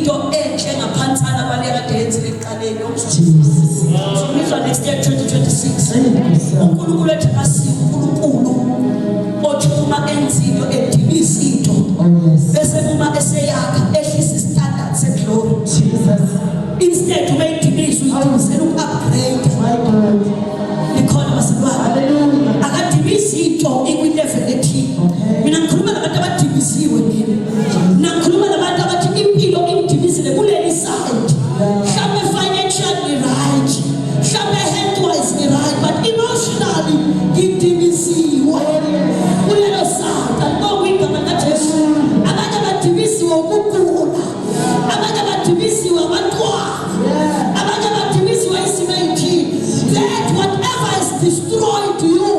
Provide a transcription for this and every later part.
into enhle ngaphantsana kwaleka dance leqaleni umzwa next year 2026 uNkulunkulu ethi asiNkulunkulu othi uma enzilo edibisa into bese uma eseyakha ehlisa standard se glory Jesus instead uyidibisa uyidibisela upgrade my God nikhona masibala hallelujah akadibisa into ikwilevel ethi mina ngikhuluma nabantu abadibisiwe mina ngikhuluma nabantu abathi impilo ingidibisile kuleli side mhlawumbe financially right mhlawumbe health wise right but emotionally ngidibisiwe kulelo side alibonga igama kaJesu abanye abadibisiwe ukugula abanye abadibisiwe abantwana abanye abadibisiwe isimo ethi that whatever is destroyed you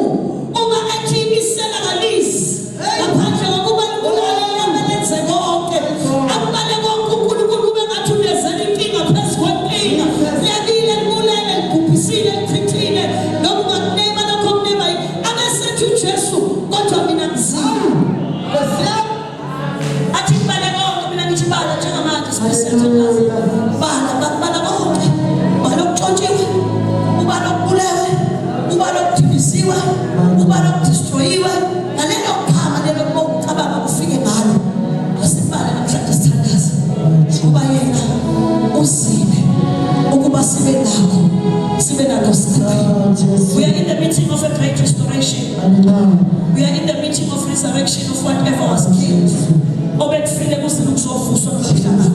uma ethi isenakalisi ngaphandle kokuba libulala yamanenze konke akubale konke uNkulunkulu kube ngathi unezela inkinga phezu kwenkinga yabile libulele libhubhisile lichithile noma kunema lokho kunema abesethi uJesu kodwa mina ngizile athi kubale konke mina ngithi bala njengamanje sibesenza bala konke bala ukuntshontshiwe ubala ukubulewe ubala ukudibisiwe ubala ukudestroyiwe nalelo phama lelo bokucabanga kufike ngalo asibala namhlanje sithandaza kuba yena uzile ukuba sibe nakho sikhathi we are in the meeting of a great restoration we are in the meeting of resurrection of whatever was killed obekufile kuzile ukuzovuswa nomhlangano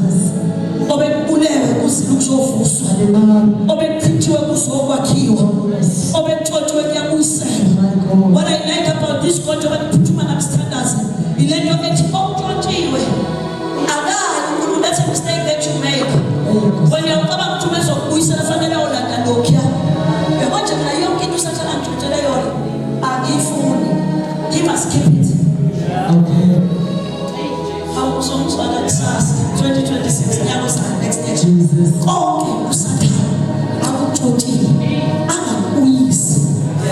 obekubulewe kuzile ukuzovuswa obekuchithiwe kuzokwakhiwa obekuthotshiwe kuyabuyiselwa what I like about this God abaphuthuma namsithandaza ilento ethi okutshotshiwe akali umuntu that's a mistake that you make when uyaqaba ukuthi umezokubuyisela fanele olanda lokho yabo nje mina yonke into usathana ngitshela yona angifuni he must keep it okay awuzongizwana kusasa 2026 nyalo sa next year Jesus konke usathana akutshotshile angakuyisi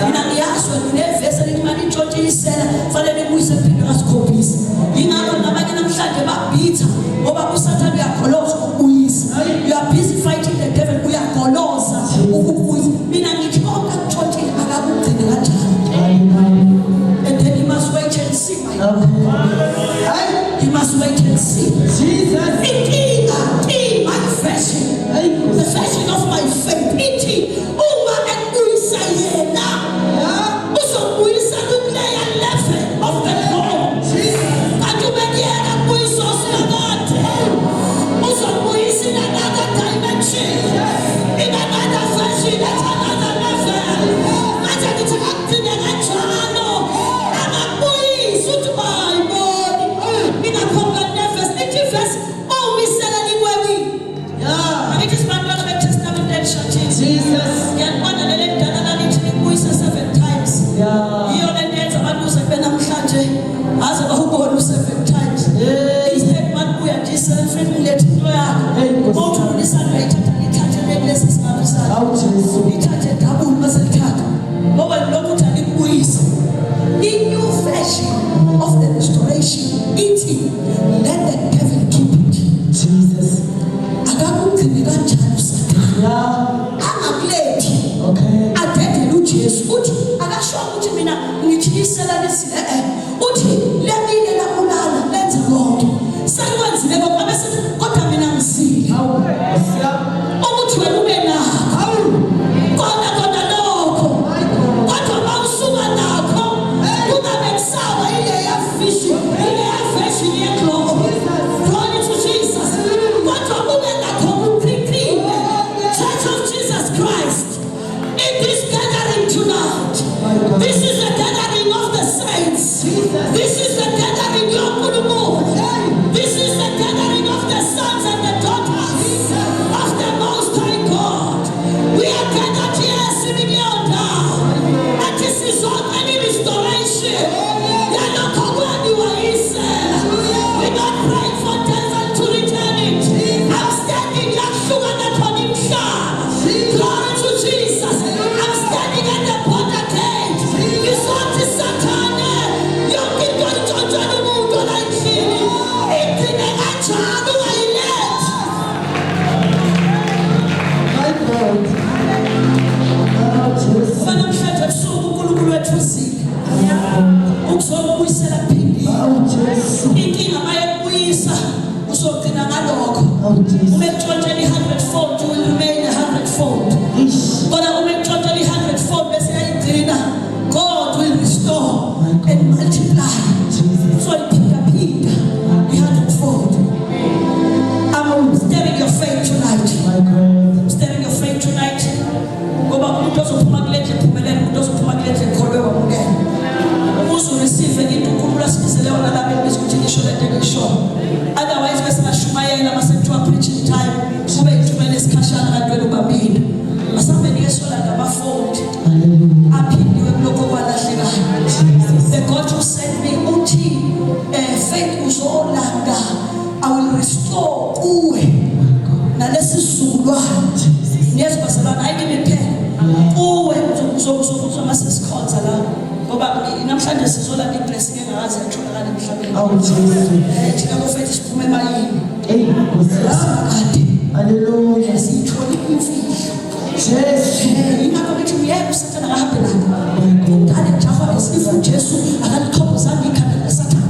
mina ngiyazwa nginevesi elithi manje intshontshisela fanele kuyise phindwe ngasikhombisa ingakho nabanye namhlanje babhitha ngoba usathana uyakholoza ukuyisa you are busy fighting the devil uyakoloza ukuyisa mina ngithi konke akutshotshile akakugcine kanjani and then you must wait and see you must wait and see Jesus my fashion the fashion of my faith ithi uma ekuyisa yena uzokuyisa kuleya level of the Lord kanti ubekuyena kuyisa sinakade uzokuyisa in another dimension in another fashion at another level manje ngithi akugcine kanjalo angakuyisa uthi my God mina khona nervous ithi verse omisela likwebi angithi sibantwana beTestament elishachile Jesus ngiyabona lele dala lalithi likuyisa 7 times iyo lento yenza abantu sebe namhlanje aze bahubona 7 times instead babuya nje selfree lethe into yakho othi ulisana ithathe lesi singabe sakho ithathe double maselithatha ngoba lokhu uthi alikuyisa in new fashion of the restoration ithi let the devil keep it Jesus akakugcini kanjani usathana angakulethi okay adedele uJesu uthi akasho ukuthi mina ngithiyisela lesile uthi lemile labulala lenza konke sekwenzile konke bese kodwa mina ngizile ukuthi wena ube nakho Umekutshontsha 100-fold, you will remain 100-fold. Kodwa umekutshontsha 100-fold bese ayigcina, God will restore and multiply. So iphinda 100-fold. I'm stirring your faith tonight. I'm stirring your faith tonight. Ngoba umuntu ozophuma kulenje ephumelele, umuntu ozophuma kulenje ekholwe wamukela. Umuze receive into uNkulunkulu asibizele yona lapha ukuthi ngisho lento engisho. Otherwise bese bashumayela masekuthiwa preaching time kube ithumela esikhashana kanti ubabili. Masambe nikesola ngaba-fold. Aphindiwe kulokho kwalahlekayo. The God who sent me uthi faith uzolanda, I will restore kuwe nalesi sizukulwane. Yes, bazalwane ayikimiphela kuwe uzokuzoma sesikhonza la ngoba namhlanje sizola iblessing engakaze yatholakala emhlabeni. Thina bafethu siphume emayini. Hallelujah. Sithole imfihlo. Ingakho ngithi uyeke usathana akahambe nabo. Udale Jehova esifu Jesu akalikhobozanga ikhanda lesathana.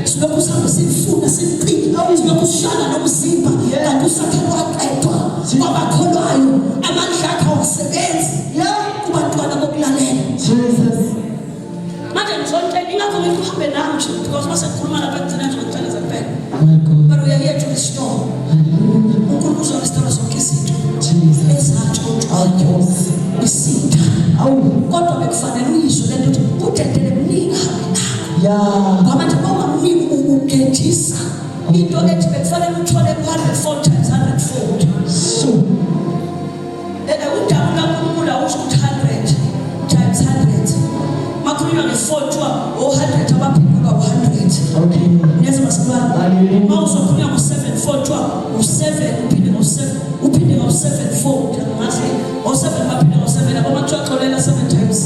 Silokhu sihambe sifuna siqina, silokhu sishana nomzimba kanti usathana waqedwa kwabakholwayo amandla akhe awasebenzi kubantwana bokulalela. Manje ngizonke ingakho ngithi uhambe nami nje because masekhuluma lapha ekugcineni ngizokutshela zaphela. But we are here to restore. uNkulunkulu uzorestore zonke izinto ezatshontshwa isitha. Kodwa bekufanele uyizwe lento ukuthi udedele mningi hambe ngoba nje mawungamniki ukugethisa into ethi bekufanele uthole 100-fold times 100-fold. Udaba kaNkulunkulu awusho ukuthi 100 times 100. Makhuluma nge-4 100 abaphindwe ka-100. Neza masikubani. Mawuzokhuluma ngo-7-4 u-7 uphinde ngo-7 uphinde ngo-7-fold. Ngathi ngo-7 baphinde ngo-7 abo mathoxolela 7 times.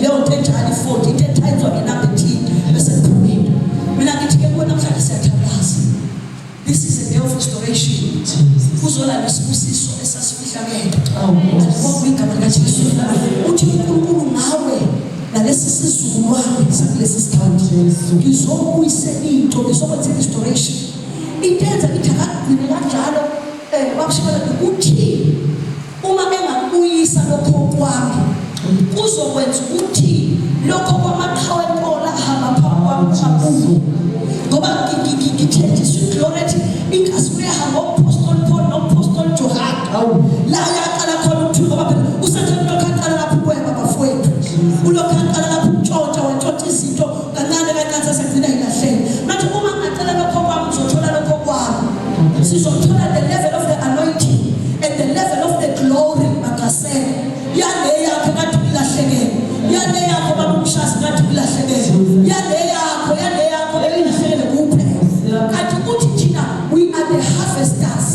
Leyo nto enjalo 40 into ethayizwa ngenamba ethile bese kuphumile. Mina ngithi ke kuwe namhlanje siyathandaza. This is a day of restoration. Kuzola nesibusiso esasifihlakele. Ngokugama likaJesu uthi uNkulunkulu ngawe nalesi sizukulwane sakulesi sikhathi ngizobuyisela into, ngizokwenza restoration. Intenza ithi akagcine kanjalo babishela ukuthi uma engakubuyisa lokho kwami kuzokwenza ukuthi lokho kwamaqhawe empola hamba phambi kwami kakhulu ngoba ngithenjiswa iglory ingasuhamba uApostle Paul noApostle John la yaqala khona ukuthi ngoba phela usathana lokaqala lapho kweba bafowethu ulokaqala lapho utshontsha wetshontsha izinto kancane kancane sekugcina ilahleni. Manje uma ngacela lokho kwami uzothola lokho kwami, sizothola the level of the anointing and the level of the glory makasele yale yakho kade ilahlekele, yale yakho babumshazi kade ilahlekele, yale yakho ilahlekele kuphela. Kanti uthi thina we are the harvesters.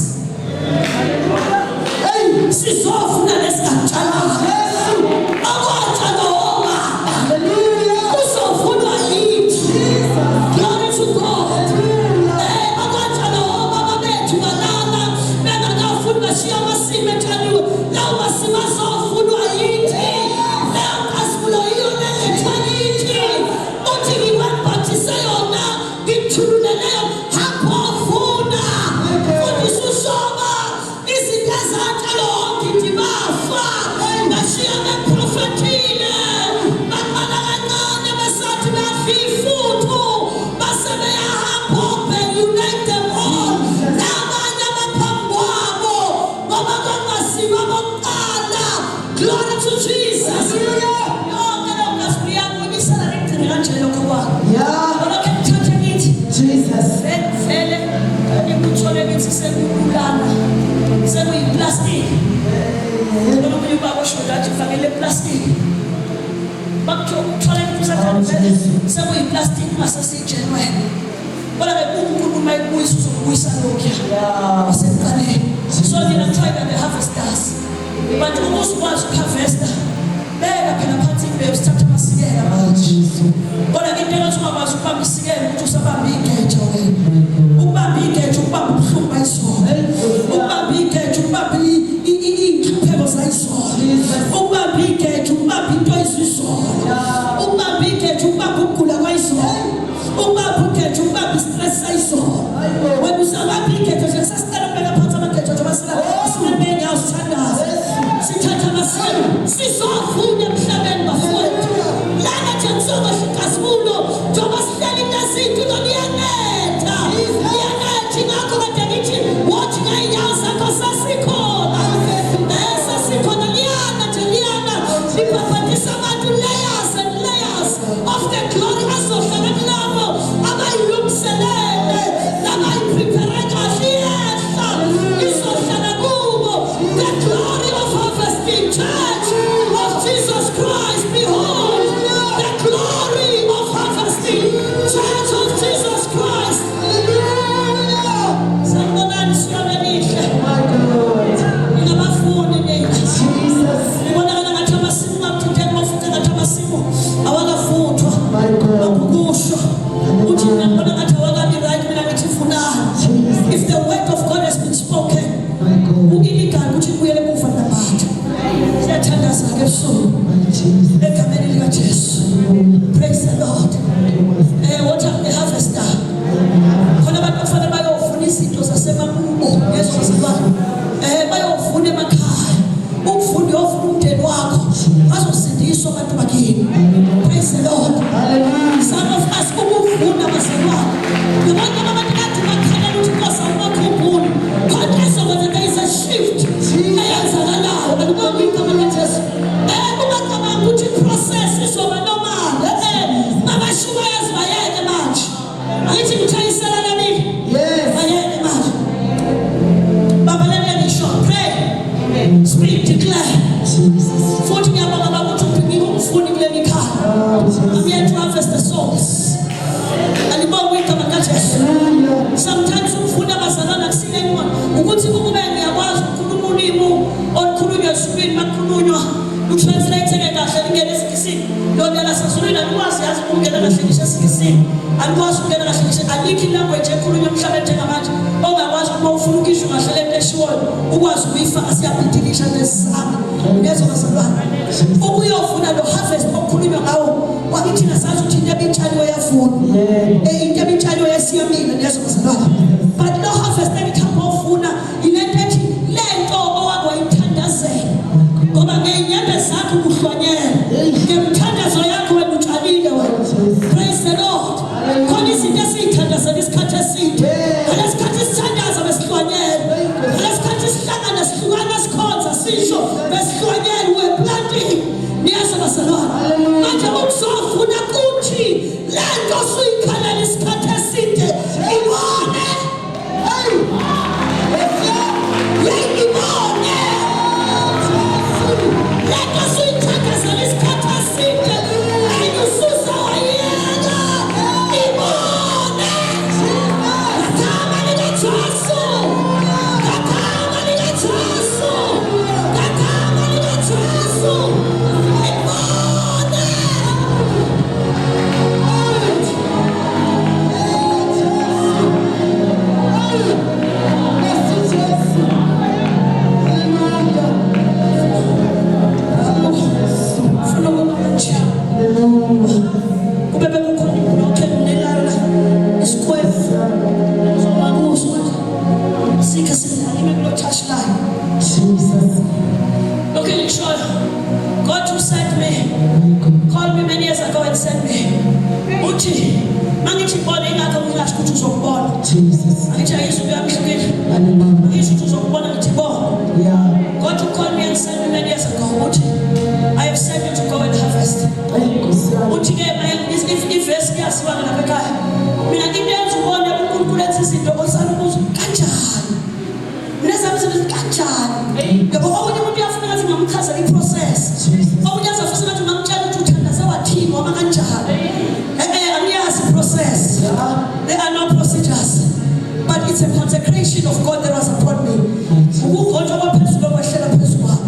Sizofuna lesikatshala when you sizovuna emhlabeni bafowethu lana nje ngizokuhlazumulo njengoba sihleli nazinto liyanetha ngakho kade ngithi wathi ngayinyawo zakho sasikhona sasikhona liyana nje liyana liphathisa abantu layers and layers of the glory azohlala kulabo abayilungiselele nabayiprepare kahle yehla izohlala kubo the glory of harvesting church of Jesus Christ. Behold the glory of harvesting church of Jesus Christ. Sanibonani siyabelihle my God ngabafuni nini Jesus ibonakala ngathi amasimu akuthinteni bafuthi ngathi amasimu awakafuthwa my God abukusho uthi ngibona ngathi awakabi right mina ngithi funani if the word of God has been spoken my God ukiligali ukuthi kuyele kufa nabantu siyathandaza ke ebusuku egameni lika Jesu. Praise the Lord. What have the harvester khona abantu kufanele bayovuna izinto zasemakubo ngezozibani bayovuna emakhaya ukufunda yovuna umndeni wakho bazosindiswa abantu bakini. Praise the Lord. Some of us ukuvuna bazalwane ngibona abantu bathi bakhala ukuthi Nkosi awubakhumbuli kodwa esokwenza there is a shift eyenzakalayo alibona igama likaJesu ungacabanga ukuthi process izoba normal mabashuba yazibayeke manje ayithi ngithayisela nami bayeke manje baba lena ngisho pray speak declare futhi ngiyabonga baba ukuthi ngikufuni kule mikhaya I'm here to harvest the souls alibonga igama likaJesu. Sometimes ufuna bazalana kusinekwa ukuthi kube ngiyakwazi ukukhuluma ulimi olukhulunywa esibini makhulunywa utranslate kahle ingene esikisini lona lasazulwini akwazi yazi ukungena kahle ngisho esikisini akwazi ukungena kahle ngisho alikhi language ekhulunywa emhlabeni njengamanje ongakwazi uma ufuna ukisho kahle lento eshiwoyo ukwazi ukuyifaka siyabhidilisha lesizana lezo bazalwane ukuyofuna lo harvest okukhulunywa ngawo wakithi nasazi ukuthi into ebitshaliwe yafuna into ebitshaliwe yasiyamile lezo bazalwane but no harvest ebikhamba ofuna ilento ethi lento owakho yithandazela ngoba ngenyembe zakho kuhlonyela ngemthandazo yakho wena utshalile wena. Praise the Lord. Khona izinto esiyithandazela isikhathi eside lesikhathi sithandaza besihlonyela lesikhathi sihlangana sihlukana sikhonza sisho besihlonyela we planting niyazi bazalwane manje ukuzofuna kuthi lento suyikhalela isikhathi eside ibone God who sent me called me many years ago and sent me uthi mangithi bona ingakho ngilasho ukuthi uzokubona Jesus ayithi ayizwe yamhlukile ayizwe ukuthi uzokubona ngithi bona God who called me and sent me many years ago uthi I have sent you to go and harvest uthi ke if yaziwa lapha ekhaya mina ngingenza ubone uNkulunkulu ethi izinto osana ukuzo kanjani mina sabizo kanjani ngoba omunye umuntu uyafuna ngathi ngamchazela iprocess omunye azafisa ngathi ngamtshela ukuthi uthandaza wathini ngoba kanjani amiyazi process there are no procedures but it's a consecration of God that was upon me ukugonjwa kwaphezulu kwehlela phezulu kwami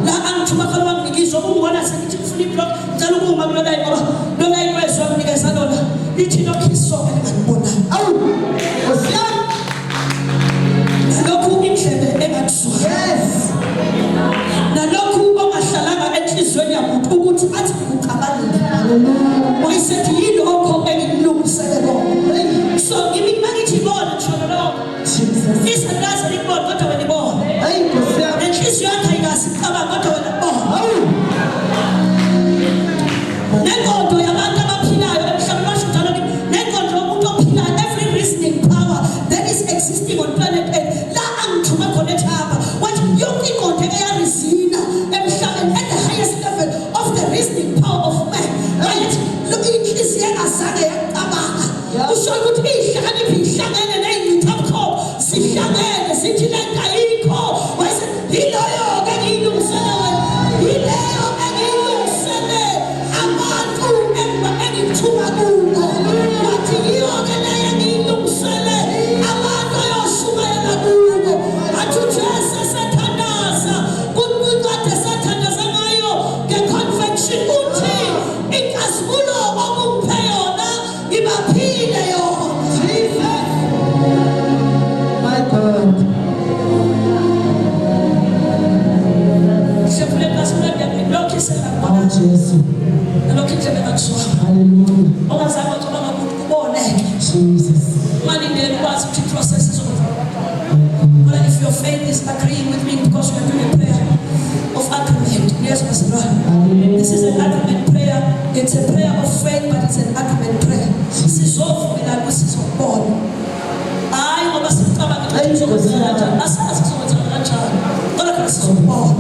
la angithuma kalwa nginikizwa ukungona sengithi ngifuna iblock ngicela ukuma kulona ngoba lona ikwezwa nginikeza lona lithi lokhiso engibona awu osiyami lokhu indlebe engathuswa nalokhu ongahlalanga enhlizweni yakho ukuthi athi ukucabanile wayesethi yilokho engilungisele kona so ngibi mangithi bona ngisho lokho isandaza libona kodwa wena ibona enhliziyo yakho ayikasicabanga kodwa wena bona Nengondo yabantu abaphilayo emhlabeni washo njalo ke nengondo yomuntu ophilayo, every reasoning power that is existing on planet Earth. La angithume khona eThaba. Wathi yonke ingondo eyarizina emhlabeni at the highest level of the reasoning power of man. Right? Look, inhliziyo engazange yaqabanga. Usho ukuthi ihlakaniphi ihlangene nezithapho sihlangene sithi lento ayikho. Wase yiloyo ke ngilungisele wena. Yileyo engilungisele abantu engithuba kubo. Wathi yiyo ke leyo engilungisele abantu ayoshumayela kubo. Athi uJesu sethandaza kuncwadi sethandaza ngayo ngeconvention uthi inkazimulo obuphe yona ibaphile yona. My God. Shefule kasula lokho Oh, Jesus. lokho indlebe kakuswa. Hallelujah. Ongazange ucabanga ukuthi kuboneke. Jesus. Mani ndeni kwazi ukuthi processes of but if your faith is agreeing with me because we are doing a prayer of agreement. Yes, Pastor. This is an agreement prayer. It's a prayer of faith, but it's an agreement prayer. Sizovumela kusizobona. Hayi ngoba sicabanga ukuthi sizokwenza kanjani. Asazi sizokwenza kanjani. Kodwa ke sizobona.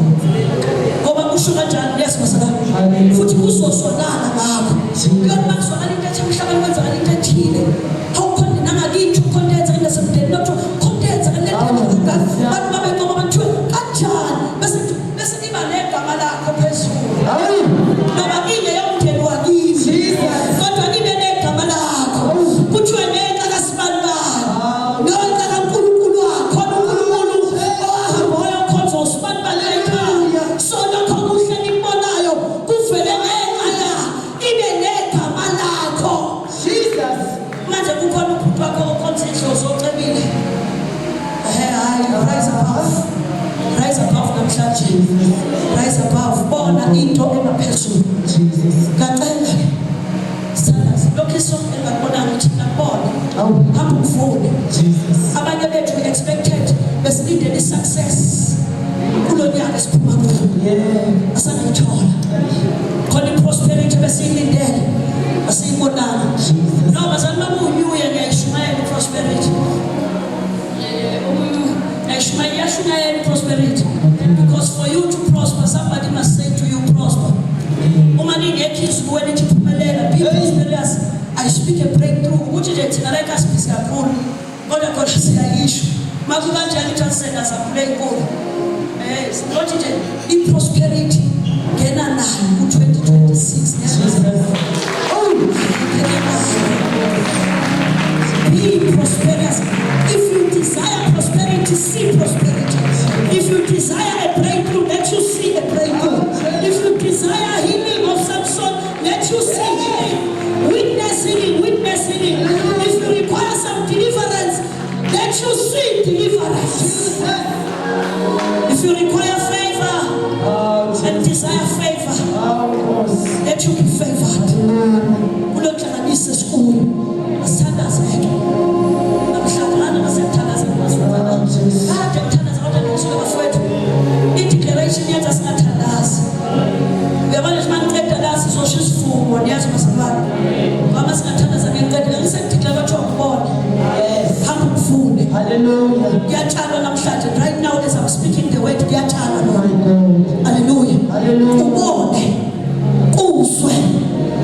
Ngoba kusho kanjani yes Pastor. Futhi uzosonana ngakho. Yona makuzwakala into ethi emhlabeni kwenzakala into ethile. Awukhona nangakithi ukhondenza into esemdeni notho khondenza lento abantu babengoma bantu kanjani bese iba negama lakho phezulu. Noma ile yomndeni wakini. Kodwa ibe negama lakho. Kuthiwe ngenxa kaSibanibani. Ngenxa kaNkulunkulu wakho uNkulunkulu ohamba wayokhonza uSibanibani ekhaya. So lokho kuhle nibonayo kuvele ngenxa ibe negama lakho. Jesus. Manje kukhona umuntu wakho okhonza idlozi ocebile. Rise above. Rise above namhlanje. Rise above. Bona into engaphezulu. Jesus. Ngacela sana lokho isonke engakubonanga ukuthi ngabona. Hamba uvune. Jesus. Abanye bethu we expected besilindele success. Kulonyaka siphuma kuwo. Yeah. Asangithola. Khona prosperity besiyilindele. Asiyibonanga. No, bazali bami unyuye ngiyayishumayela prosperity. Yashumayela prosperity. Because for you to prosper, somebody must say to you prosper. Uma ningekho izwi wena ethi phumelela, be prosperous. I speak a breakthrough. Ukuthi nje thina like asibhisi kakhulu. Kodwa siyayisho. Makuba kanjani ukuthi asenda saphule inkolo. Ukuthi nje i-prosperity ngena nayo ku-2026. Be prosperous. If you desire prosperity, see prosperity. If you desire a breakthrough, let you see a breakthrough. If you desire healing of some sort, let you see healing. Witness healing, witness healing. If you require some deliverance, let you see deliverance. If you require favor and desire favor, let you be favored. Kulonhlanganiso esikhulu. Asithandazeke. Namhlanje nasiyathandaza ngokusifana. Kade ngithandaza kodwa ngisuke bafowethu. I-declaration yenza singathandazi. Uyabona nje mangiceda la sizosho isifungo niyazi masibani. Ngoba singathandaza ngiceda ngisedeclare ukuthi ngibone. Hamba ufunde. Hallelujah. Kuyatshalwa namhlanje. Right now as I'm speaking the word kuyatshalwa. My God. Hallelujah. Hallelujah. Ubone. Uzwe.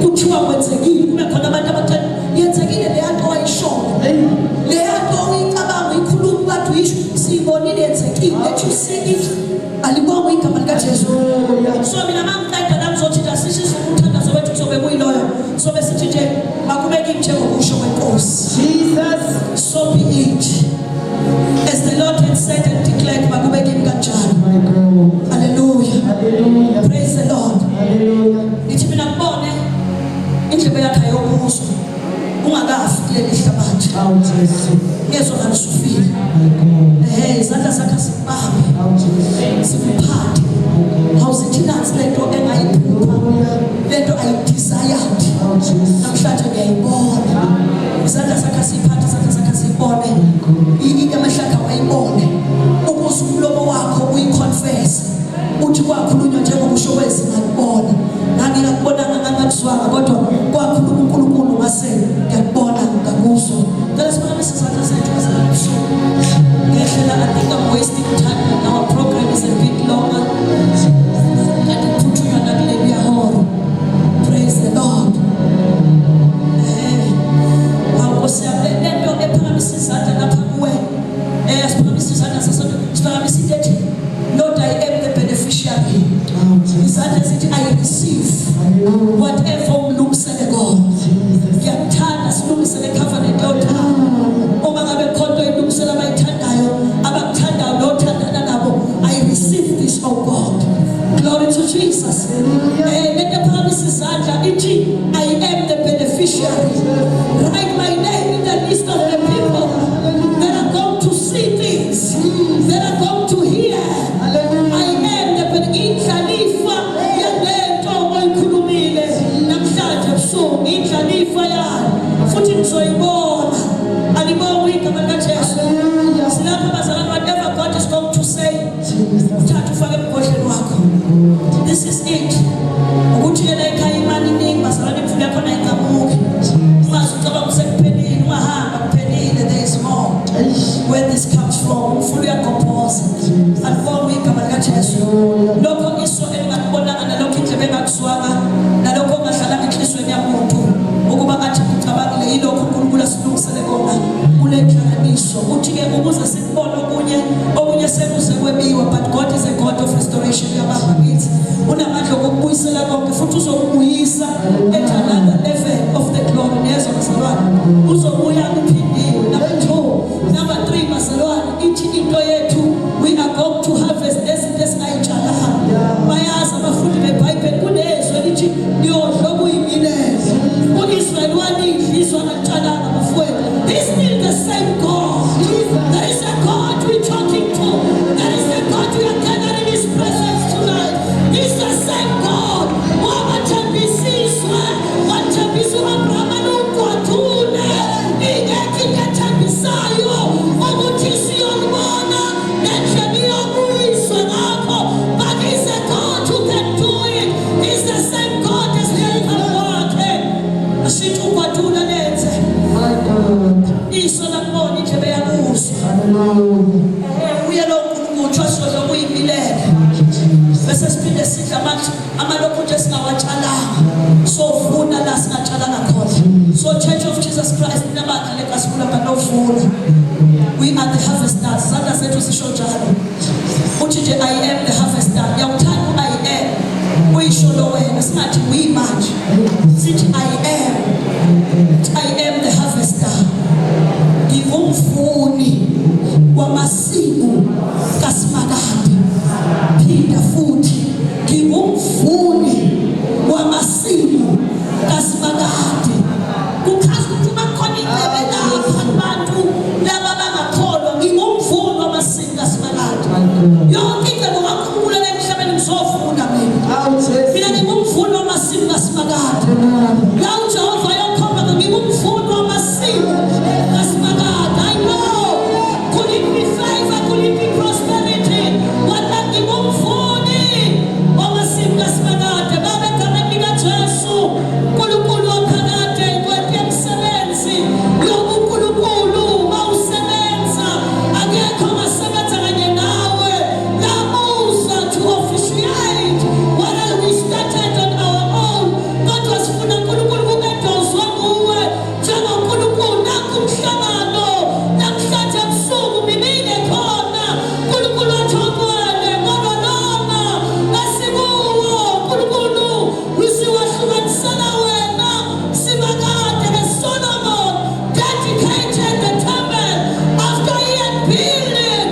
Kuthiwa kwenzekile kube khona abantu abathanda yenzekile le nto wayishona. Le nto uyicabanga ikhuluma bathi uyisho siyibonile yenzekile. Let you see it. Alibonga igama lika Jesu. So mina mangiceda la ngizothi nje asisho umthandazo wethu kuzobe kuyiloyo. So bese sithi nje makubeke imitheko kusho kwenkosi. Jesus. So be it. As the Lord had said and declared, makubeke kanjani. My God. Hallelujah. Hallelujah. Praise the Lord. Hallelujah. Ngithi mina ngibone indlebe yakhe yokubuso ungakafi kuleli hlabathi. Oh, Jesus. Ngezwe ngalisufile. My God. Izandla zakhe sibambe. Oh, Jesus. Siphathe. Awuzithi nansi lento Lord, I am the beneficiary. I receive whatever ulungisele God. Ngiyathanda silungisele covenant yotha. Uma ngabe khonto ilungisela abayithandayo, abakuthandayo nothandana nabo. I receive this, oh God. Glory to Jesus. Let the promises izandla ithi I am the beneficiary. Write my name in the list of the people that are going to see things, that are going to hear. I am the indlalifa yalento oyikhulumile namhlanje ebusuku, indlalifa yayo futhi nizoyibona. Alibonga igama likaJesu. Silapha bazalwane, whatever God is going to say, uthatha ufake emgodleni wakho. This is it. Ukuthi yena ekhaya imali iningi bazalwane, imfundo yakho ayingamuki. Ungaze ucabanga usekuphelile, ungahamba kuphelile. There is more. Where this comes from, umfundo uyagobhoza. Alibonga igama likaJesu. Lokho iso elingakubonanga nalokho indlebe engakuzwanga nalokho ongadlalanga enhlizweni yamuntu ukuba athi ucabangile yilokho uNkulunkulu asilungisele kona kule nhlanganiso. Uthi-ke ukuze sikubone okunye sekuze kwebiwa, but God is a God of restoration. Yababa kithi unamandla okubuyisela konke futhi uzokubuyisa at another level of the glory. Nezwa bazalwane, uzobuya uphindiwe. Number 2, number 3 bazalwane, ithi into yethu we are going to harvest ezinto esingayitshalanga. Bayazi abafundi beBhayibheli kunezwe lithi niyodla okuyimilezo. U-Israyeli wanidliswa katshalanga bafowethu. He's still the same God. There is a God we're talking to. There is a God we are gathered in His presence tonight. He's the same God. Wabathembisiswe, wathembiswa Abrahama n'ukwatune. Ingekho into ethenbisayo ukuthi siyobona nendlela yokuyiswa ngakho. But He's a God who can do it. He's the same God as Abraham wakhe. Asithi ukwatula lenze. Iso lakubona indlebe yakuzwa. Uye lo uNkulunkulu uthwaswa lokuyimilele. Bese siphinde sidla manje amalokhu nje singawatshalanga. Sovuna la singatshalanga khona. So Church of Jesus Christ nabakha lekasibula banovuna. We are the harvesters. Zandla zethu zisho njalo. Uthi nje I am the harvester. Yawuthanda I am. Uyisho lo wena singathi uyimanje. Sithi I am the harvester. Ngingumvuni wamasimu kaSimakade. Phinda futhi ngingumvuni wamasimu kaSimakade. Kuchaza ukuthi bakhona indlebe lapha abantu laba bangakholwa. Ngingumvuni wamasimu kaSimakade. Yonke indlebe wakhulula emhlabeni ngizofuna mina. Mina ngingumvuni wamasimu kaSimakade. La uJehova yokhomba ngingumvuni wamasimu kaSimakade. I know. Could it be favor? Could it be prosperity? Wala ngingumvuni wamasimu kaSimakade. Baba egameni likaJesu, uNkulunkulu ophakade kwethu emsebenzi yobuNkulunkulu mawusebenza akekho ongasebenza kanye nawe. Lamusa to officiate what we started on our own. Kodwa sifuna uNkulunkulu kungedozwa nguwe njengoNkulunkulu. Nakho umhlangano namhlanje ebusuku mimile khona. uNkulunkulu athokwele ngoba lona asikuwo uNkulunkulu usiwahlukanisela wena. Simakade Solomon dedicated the temple after he had built it.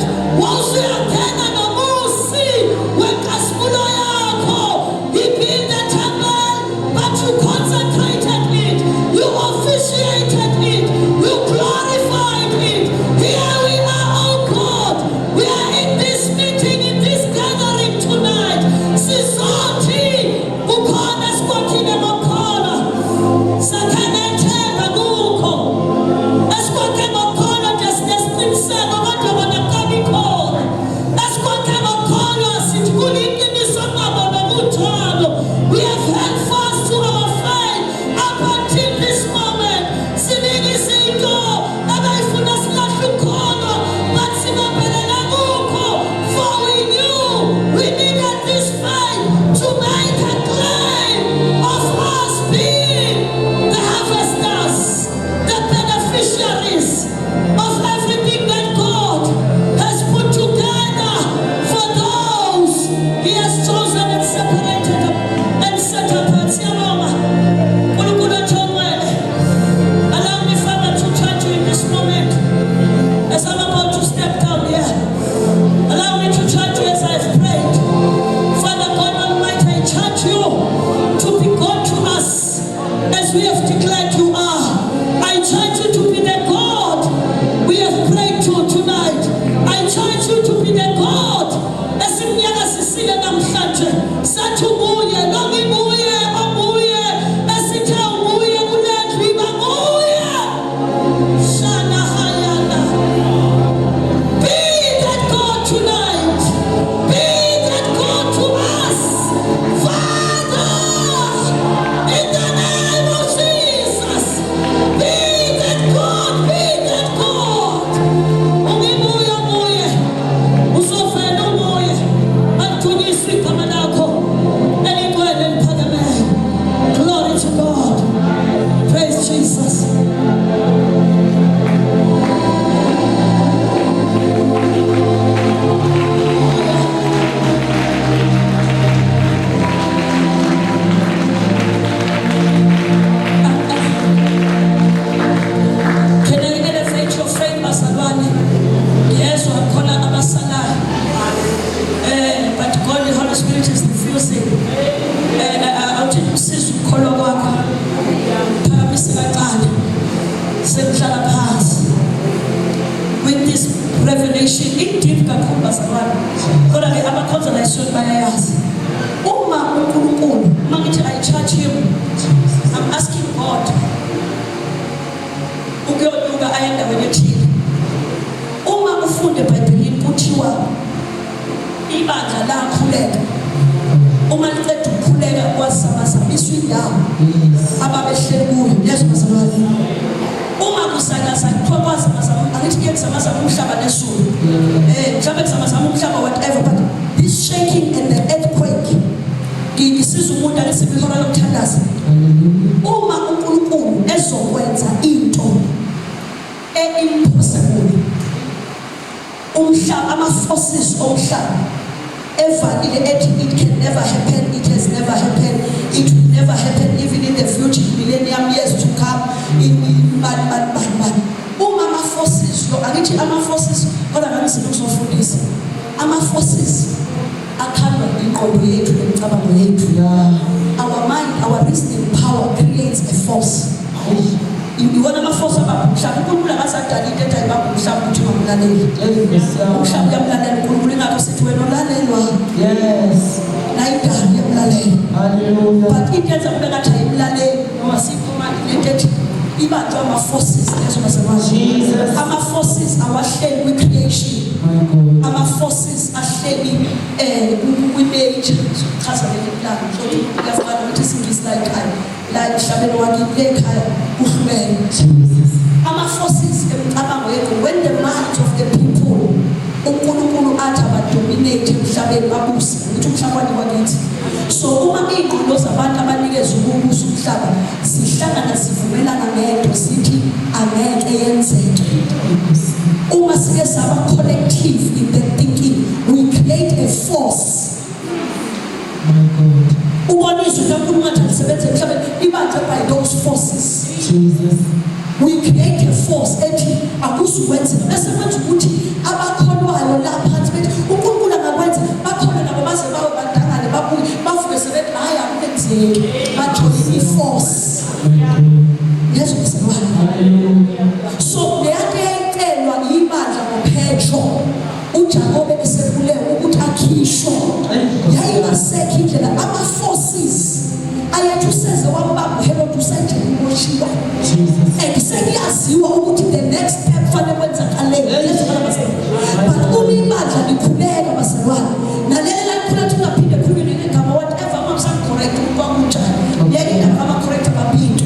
deep kakhulu bazalwane. Kodwa ke ama-consolation bayayazi. Uma uNkulunkulu, uma ngithi I charge him, I'm asking God ukuyonyuka aye endaweni ethile. Uma ufunde eBhayibhelini kuthiwa ibandla lakhuleka. Uma liceda ukukhuleka kwasabazamiswa indawo ababehleli kuyo. Yesu bazalwane. Uma kusakaza kwakwazi angithi kuyezamaza umhlaba nesulu. Mhlawumbe kuzamazama umhlaba whatever, but this shaking and the earthquake ngisiza umuntu alesibihora lokuthandaza. Uma uNkulunkulu ezokwenza into impossible, umhlaba ama-forces omhlaba evalile ethi it can never happen, it has never happened, it will never happen even in the future, millennium years to come, uma ama-forces angithi ama-forces kodwa ngamizima ukuzofundisa ama-forces akhandwa ingqondo yethu nemicabango yethu. Our mind, our reasoning power creates a force. Iwona ama-force ababumhlaba uNkulunkulu akasadala into ethi ayibabumhlaba ukuthi ungamlaleli. Umhlaba uyamlalela uNkulunkulu, ingakho sithi wena olalelwa. Yes. Nayidala uyamlalela. Hallelujah. But into enza kube ngathi ayimlaleli noma sikhuluma into ethi ibanjwa ama-forces lezo bazalwane. Ama-forces awahleli kwi-creation. Ama-forces ahleli kwi-nature. Chaza le plan uyafana ukuthi isingisi la ekhaya la emhlabeni wakithi ekhaya kuhlukene. Ama-forces emicabango yethu, when the minds of the people uNkulunkulu athi abadominate emhlabeni babuse ukuthi umhlaba wakithi. So uma iy'ngqondo zabantu abanikeza ukubusa umhlaba zihlangana zivumelana ngento zithi angeke yenzeke. Uma sike saba collective in the thinking, we create a force. My God. Ubonisa uNkulunkulu ngathi alisebenze emhlabeni ibanjwe by those forces. Jesus. We create a force ethi akuzukwenza bese kwenza ukuthi abakholwayo la phansi bethi uNkulunkulu angakwenza bakhona nabo baze bawe badangane babuye bavuke sebethi hayi akenzeki bathole i-force. Yesu bazalwane. So leyakelwa ibandla ngoPetro uJakobe esebulewe ukuthi akhishwe yayingasekho indlela ama-forces ayethu seze wambamba uHerod usayithela ukoshiwa. And sekuyaziwa ukuthi the next step fanele kwenzakaleni. But uma ibandla likhuleka bazalwane naleli lalikhula tungaphinde khulunywe ngegama whatever mamsacorrect ukwakunjani yeke indaba correct babintu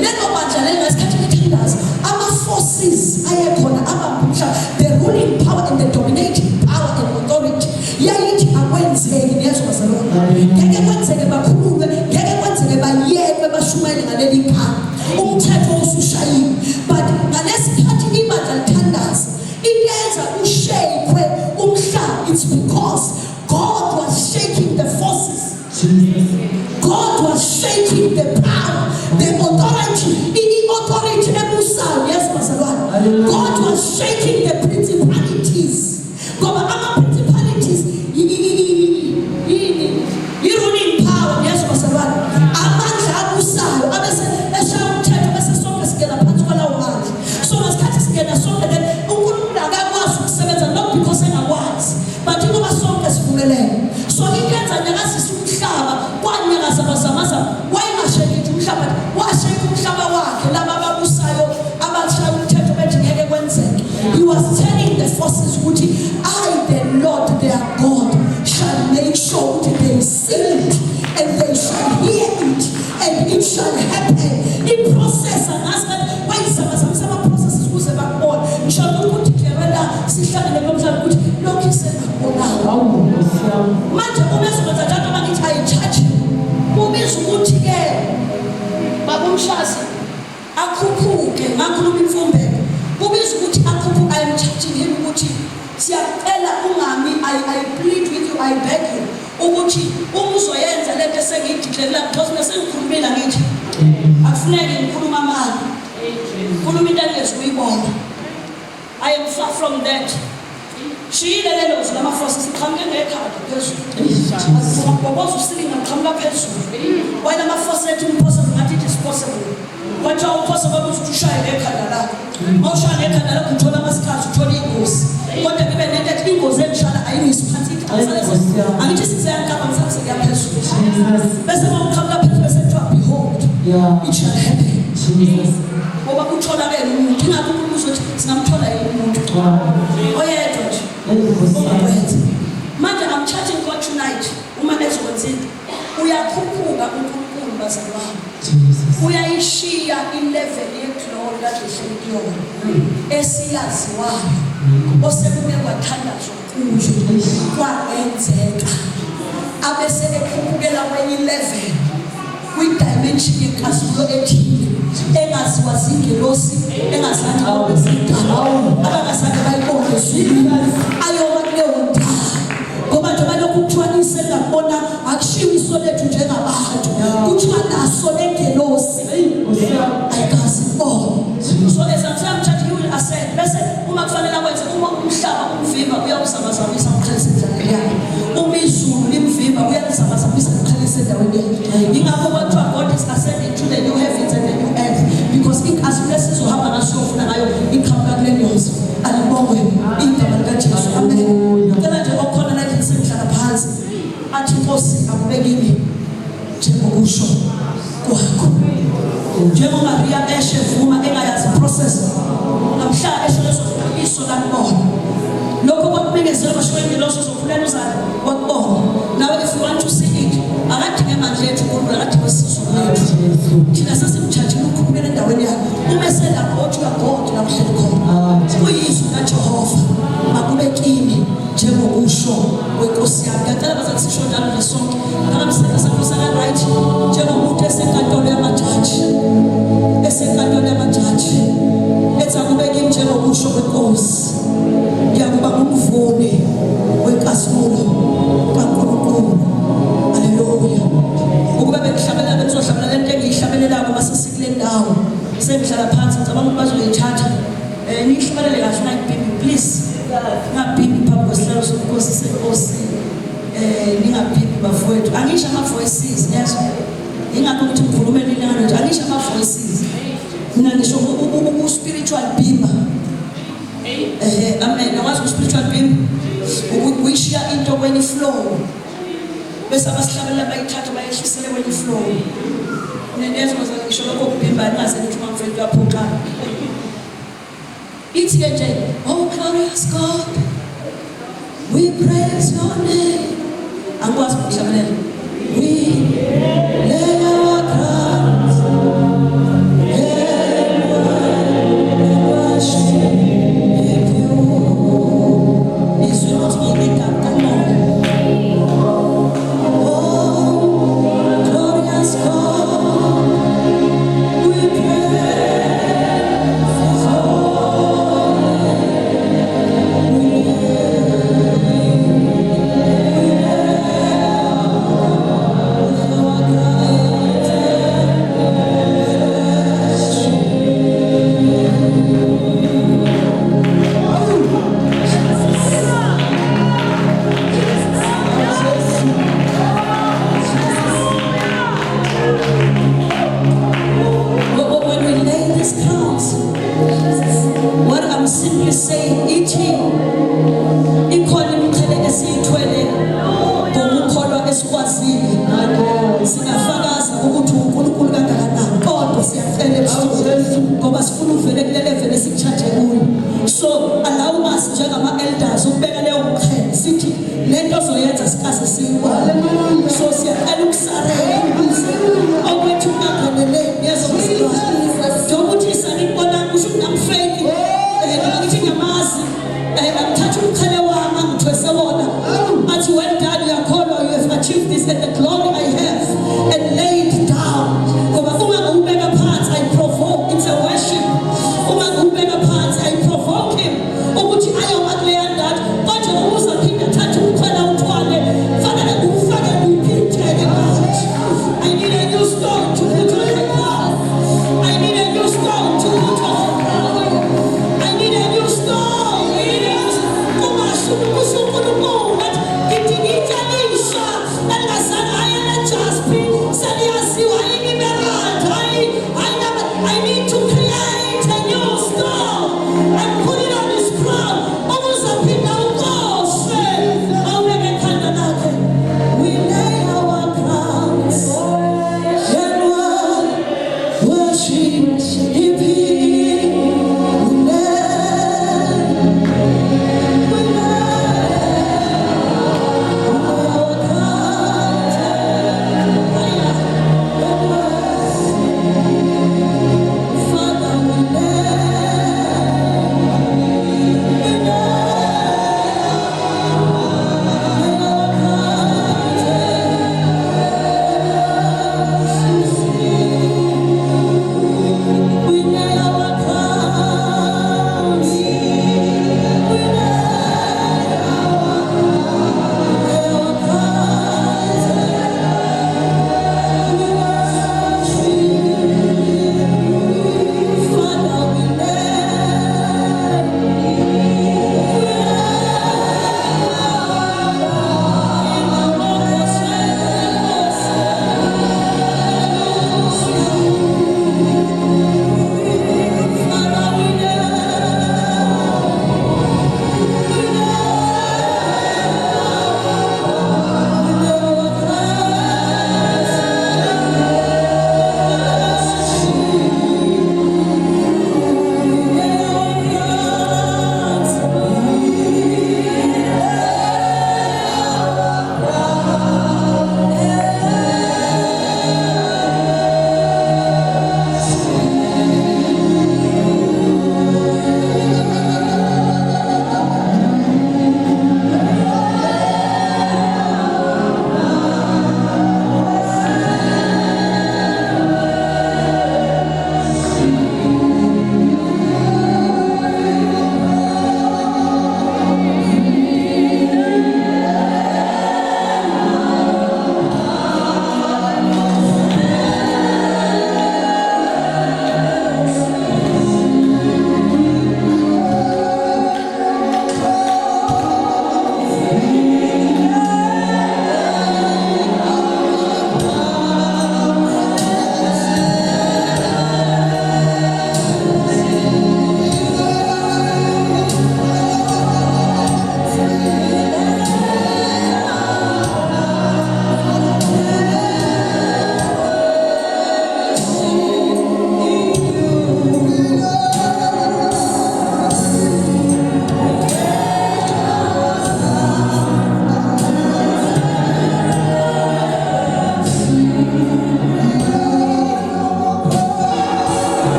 lelo bandla leli ngasikhathi lithandaza ama-forces ayekhona abamhlaba, the ruling power and the dominating power and authority yayithi akwenzeki. Yesu bazalwane. Ngeke kwenzeke bakhulume, ngeke kwenzeke bayekwe bashumayele ngaleli khaya umthetho usushayiwe. But ngalesikhathi ibandla lithandaza iyenza ushekwe umhlaba. It's because God was shaking the forces. God was shaking the power, the authority, authority ebusayo. Yes, bazalwane. God was shaking the principalities. Ngoba ama-principalities i-ruling power. Yes, bazalwane. Amandla abusayo abese eshaya umthetho bese sonke singena phansi kwalawo mandla. So ngesikhathi singena sonke then uNkulunkulu akakwazi ukusebenza not because engakwazi but ngoba sonke sivumelene. So iyenza nyakazisa umhlaba kwanyakaza bazamaza wayengashekhi umhlaba washekha umhlaba wakhe laba ababusayo abashaya umthetho bethi ngeke kwenzeke. He was telling the forces ukuthi I the Lord their God shall make sure that they see it and they shall hear it and it shall happen. In process angazi wayizamazamisa ama-processes kuze bakubona ngisho ukuthi kuyawela sihlangene nomhlaba ukuthi lokhu isenakubonayo. Manje ubezokwenza njalo mangithi ayi-charge ubiza ukuthi-ke babumshasi akhuphuke ngakhuluma imfumbeko ubiza ukuthi akhuphuke. I am charging him ukuthi siyacela ungami, I plead with you, I beg you ukuthi uzoyenza lento esengiyidiklela because nesengikhulumile ngithi akufuneki ngikhuluma amali ngikhuluma into engezuyibona. I am far from that. Shiyile lelo zwi lama-forces iqhamuke ngekhanda phezulu ngoboza usilinga ngiqhamuka phezulu while ama-forces ethi impossible ngathi it is possible. Kwathiwa uphosable ukuthi ushaye ngekhanda lakho Mawushaya ekhanda lakho uthola amasikhathi uthola ingozi. Kodwa kube nento ethi ingozi engishala ayiyisiphathi igama. Angithi siseyankaba msakuse kuyaphezulu. Bese mawuqhamuka phezulu bese kuthiwa behold. It shall happen. Ngoba kutholakele umuntu ingakho umuntu uzothi singamthola yini umuntu. Oyedwa nje. Manje I'm charging God tonight. Uma ezokwenzile uyakhuphuka uNkulunkulu bazalwane. Uyayishiya ilevel yeglory kade ehleli kuyona. Esiyaziwayo. Osekubuye kwathandazwa kuyo. Kwenzeka. Abese ekhuphukela kwenye level. Kwi-dimension yenkazelo ethile. Engaziwa zingelosi. Engazange babezigaba. Abangazange bayibone zwi. Ayoba kuleyo ndawo. Ngoba njengoba lokhu kuthiwa isengabona akushiwo iso lethu njengabantu. Kuthiwa naso lengelosi. Ayikazi bona. So as I'm telling you, I said, bese uma kufanele akwenze uma umhlaba umvimba uyawuzamazamisa ukhalisa endaweni yakhe. Uma izulu limvimba uyalizamazamisa ukhalisa endaweni yakhe. Ingakho kwathiwa God is ascending to the new heavens and the new earth because inkazimulo esizohamba ngaso ufuna ngayo iqhamuka kule nyosi. Alibongwe igama likaJesu. Amen. Ngicela nje okhona la ethi sengihlala phansi athi Nkosi akubeke kimi njengokusho kwakho. Njengoba Maria eshe vuma engayazi process namhla eshe leso iso lakubona lokho kwakubekezela bashweni loso sokhulela uzana wakubona. Now if you want to see it akadinge amandla ethu uNkulunkulu akadinge isiso lethu thina sesimjudge ukukhuleka endaweni yakhe uma eselapho othi kaGod la kuhleli khona kuyizwi kaJehova makube kimi njengokusho wenkosi yami. Ngiyacela bazasisho njalo ngesonto ngamseka sakusana right njengomuntu esenkantolo yamajaji ethi akube kimi njengokusho kwenkosi. Ngiyakuba ngumvuni wenkazimulo kaNkulunkulu. Haleluya. Ukuba bengihlabelela bengizohlabelela lento engiyihlabelelayo masesikule ndawo sengihlala phansi ngicabanga ukuthi bazoyithatha nihlabelele kahle ngibhibhi please ngabhibhi phambi kwesihlalo sobukhosi senkosi. Ningabhibhi bafowethu angisho ama-voices yazo ingakho ukuthi ngikhulume nilingana nje angisho ama-voices mina ngisho u-spiritual bhimba. Amen. Nawazi u-spiritual bhimba ukuyishiya into kwenye flow bese abasihlabelela bayithatha bayehlisele kwenye flow. Nendezo ngisho lokho kubhimba ningaze nithi mangifethu uyaphuqa. Ithi nje oh glorious God we praise your name. Angikwazi ukuhlabelela. We lay our crowns and worship you. Is what we need to come on. Oh glorious God we praise your what I'm simply saying, eating, equally esiyithwele ngokukholwa esikwazile singafakaza ukuthi uNkulunkulu kangakanani kodwa siyacela ebusuku ngoba sifuna uvele kule level esikuchaje kuyo. So allow us njengama-elders ukubeka leyo mqhele sithi lento ozoyenza sikaze siyibone. So siyacela ukusarela okwethu kungakhoneleni yezomzilwane njengokuthi sanibona kusho ukuthi namfeki ngithi ngiyamazi angithatha umqhele wami angithwese wona athi well done uyakholwa you have achieved this at the glory